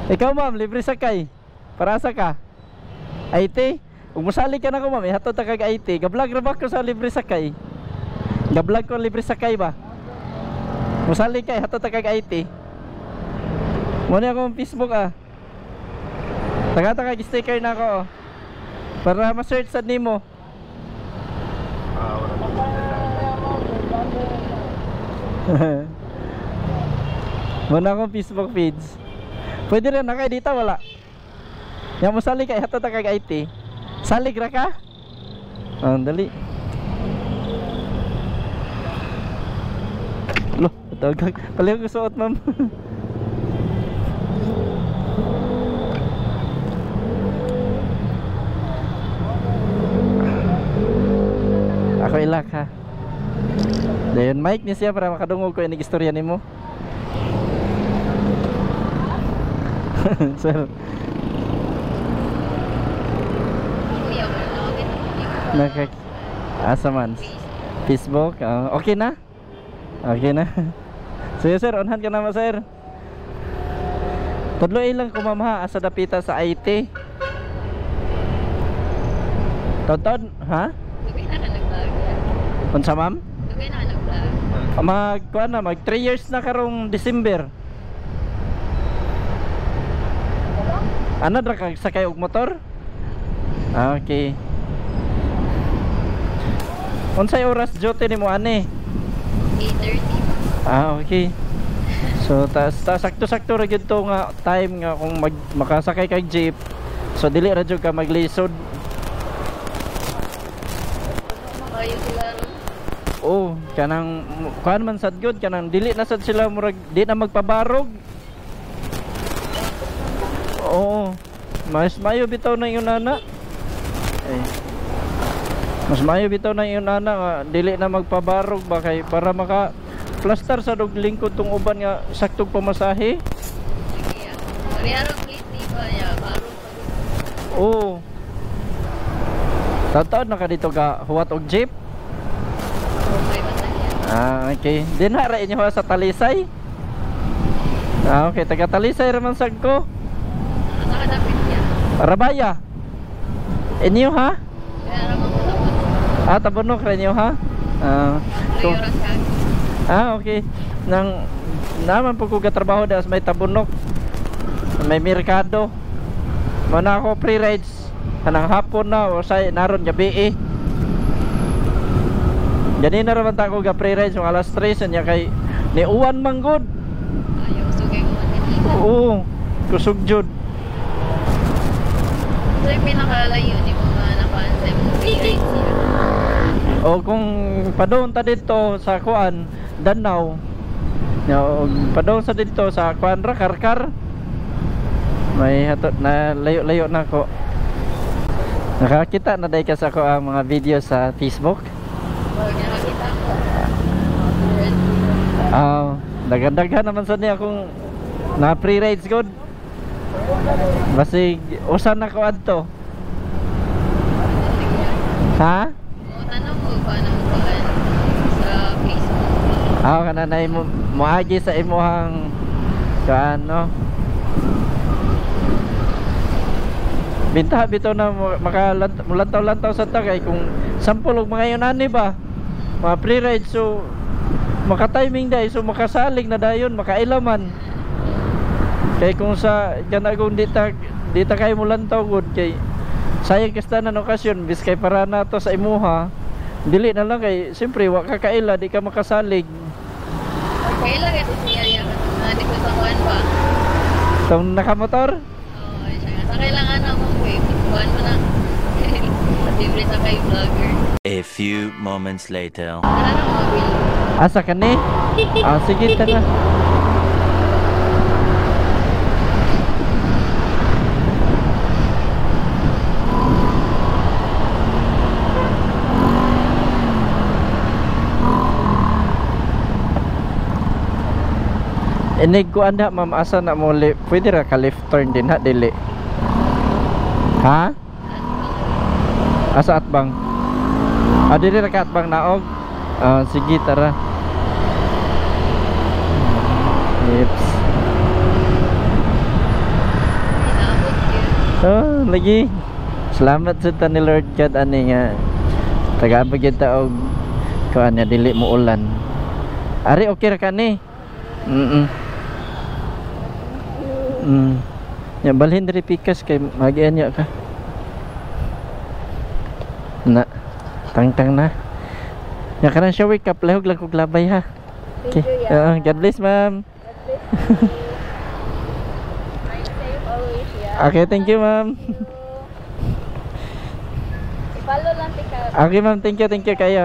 Ikaw ma'am, libre sakay. Para asa ka? IT? Kung masali ka na ko ma'am, ihatod ta kag IT. Gablog ra ba ko sa libre sakay? Gablog ko libre sakay ba? Masali ka, ihatod ta kag IT. Muna akong Facebook ah. Taga-taga sticker na ako oh. Para ma-search sa nimo. Muna akong Facebook feeds. Pwede rin na kayo dito, wala. Yang mo salig kay hato ta kag IT. Salig ra ka? Oh, dali. Lo, tawag. Palayo ko suot, ma'am. Ako ilak ha. Dayon mic ni siya para makadungog ko inig istorya nimo. Sir. Nakak asa man? Facebook. Okay na? Okay na. So sir, onhan ka na mo sir. Tudloy lang ko ma'am ha, asa dapita sa IT. Taon ha? Dugay na ka nag-vlog. Unsa ma'am? Dugay na ka nag-vlog. Kuan na, mag 3 years na karong December. Ano dra ka sakay og motor? Okay. Unsay oras duty nimo ani? 8:30. Okay. So sakto-sakto ra gyud to nga time nga kung makasakay kag jeep. So dili ra jud ka maglisod. Makayo sila ron. Oh, kanang kuan man sad good kanang dili na sad sila murag di na magpabarog. Oo. Mas mayo bitaw na yung nana. Mas mayo bitaw na yung nana nga dili na magpabarog ba kay para maka plaster sa dog lingkod tong uban nga saktog pamasahe. Sige. Pareharo plate di ba ya baro pa. Oo. Taon na ka dito ka huwat og jeep. Okay ba tayo? Okay. Dinara inyo sa Talisay. Okay, taga Talisay raman sad ko. Nakadapit niya. Rabaya. Inyo ha? Kaya naman ko tapos. Tabunok rin inyo ha? Tuyo ra sa Okay. Naman po ko katrabaho das may tabunok. May merkado. Mana ako free rides. Kanang hapon na o say naron gabi eh. Gani na raman ta ko ga free rides ng alas 3 nya kay ni uwan manggod. ayaw sugay ko man dito. Oo. Kusog jud. So yung pinakalayo ni mga nakaansa yung free rides niya. O kung padung ta dito sa kuan Danau. No, padung sa dito sa kuan ra Karkar. May hatot na layo-layo na ko. Nakakita na dahil ka sa ko ang mga video sa Facebook. Oh, nakakita ko. Dagdag-daghan naman sa niya kung na free rides good. Basig usan na ko adto. Ha? Tanong ko paano mo paan sa Facebook. Kananay mo moagi sa imuhang kaano. Binta bitaw na makalantaw-lantaw sa tagay kung sampol og mga yunani ba. Mga free ride so maka-timing dai so makasalig na dayon makailaman. Kay kung sa kanagong dita kay mo lantaw gud kay sayang kasta na okasyon bis kay para na to sa imuha. Dili na lang kay siyempre wa ka kaila di ka makasalig. Kaila ka siya ka di ko sa kuan ba. Tong nakamotor? Oo, siya sa kailangan ako eh. Kuan mo na. Libre sa kay vlogger. A few moments later. Tara na mga bil. Asa ka ni? Sige tara. Inig ko anda ma'am asa na mo pwede ra ka left turn din ha dili. Ha? Asa atbang? Dili ra ka atbang naog. Sige tara. Oops. Oh, lagi. Salamat sa ta ni Lord God ani nga taga-abot gyud ta og kuan niya dili mo ulan. Ari okay ra kani. Ya balhin diri pikas kay magian niya ka. Na. Tang-tang na. Ya kanan siya wake up lahog lang kog labay ha. Okay. God bless ma'am. Okay, thank you ma'am. Follow lang tika. Okay ma'am, thank you kayo.